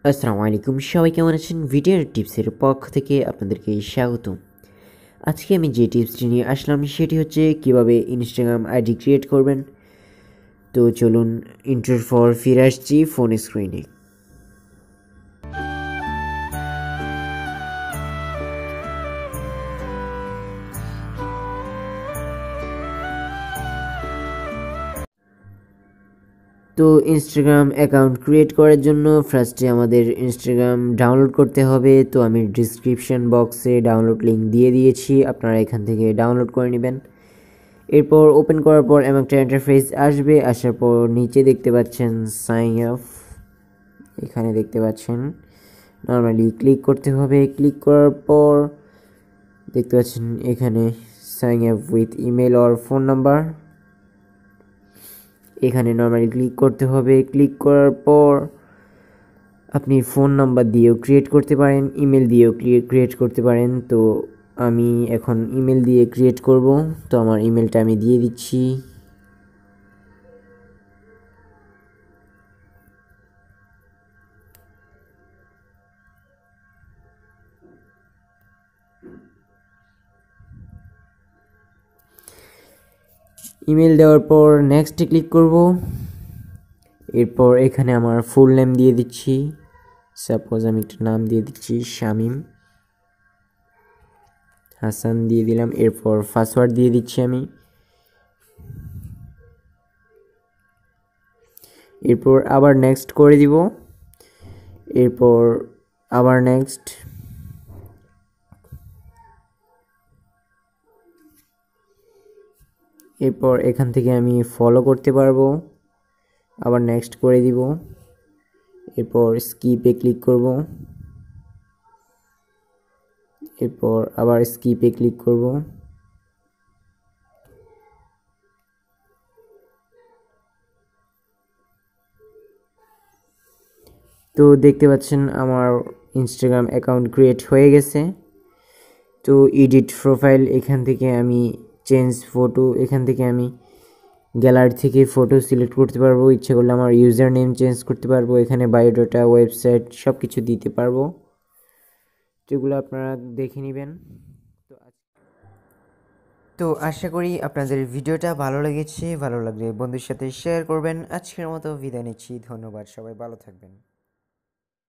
আসসালামু আলাইকুম, সবাই কেমন আছেন? ভিডিওর টিপসের পক্ষ থেকে আপনাদেরকে স্বাগত। আজকে আমি যে টিপসটি নিয়ে আসলাম সেটি হচ্ছে কিভাবে ইনস্টাগ্রাম আইডি ক্রিয়েট করবেন। তো চলুন ইন্টার ফর ফিরে আসছি ফোন স্ক্রিনে। তো ইনস্টাগ্রাম অ্যাকাউন্ট ক্রিয়েট করার জন্য ফার্স্টে আমাদের ইনস্টাগ্রাম ডাউনলোড করতে হবে। তো আমি ডিসক্রিপশন বক্সে ডাউনলোড লিঙ্ক দিয়ে দিয়েছি, আপনারা এখান থেকে ডাউনলোড করে নেবেন। এরপর ওপেন করার পর এমন একটা ইন্টারফেস আসবে। আসার পর নিচে দেখতে পাচ্ছেন সাইন আপ, এখানে দেখতে পাচ্ছেন নর্মালি ক্লিক করতে হবে। ক্লিক করার পর দেখতে পাচ্ছেন এখানে sign up with email or phone number, এখানে নর্মালি ক্লিক করতে হবে। ক্লিক করার পর আপনি ফোন নাম্বার দিয়েও ক্রিয়েট করতে পারেন, ইমেল দিয়েও ক্রিয়েট করতে পারেন। তো আমি এখন ইমেল দিয়ে ক্রিয়েট করব, তো আমার ইমেলটা আমি দিয়ে দিচ্ছি। ইমেল দেওয়ার পর নেক্সটে ক্লিক করব। এরপর এখানে আমার ফুল নেম দিয়ে দিচ্ছি, সাপোজ আমি একটা নাম দিয়ে দিচ্ছি শামিম হাসান দিয়ে দিলাম। এরপর পাসওয়ার্ড দিয়ে দিচ্ছি আমি। এরপর আবার নেক্সট করে দিব। এরপর আবার নেক্সট। এরপর এখান থেকে আমি ফলো করতে পারবো, আবার নেক্সট করে দিব। এরপর স্কিপে ক্লিক করব, এরপর আবার স্কিপে ক্লিক করব। তো দেখতে পাচ্ছেন আমার ইনস্টাগ্রাম অ্যাকাউন্ট ক্রিয়েট হয়ে গেছে। তো এডিট প্রোফাইল, এখান থেকে আমি চেঞ্জ ফটো, এখান থেকে আমি গ্যালারি থেকে ফটো সিলেক্ট করতে পারবো। ইচ্ছে করলে আমার ইউজার নেম চেঞ্জ করতে পারবো, এখানে বায়োডাটা, ওয়েবসাইট সব কিছু দিতে পারবো, যেগুলো আপনারা দেখে নেবেন। তো আশা করি আপনাদের ভিডিওটা ভালো লেগেছে। ভালো লাগলে বন্ধুর সাথে শেয়ার করবেন। আজকের মতো বিদায় নিচ্ছি, ধন্যবাদ, সবাই ভালো থাকবেন।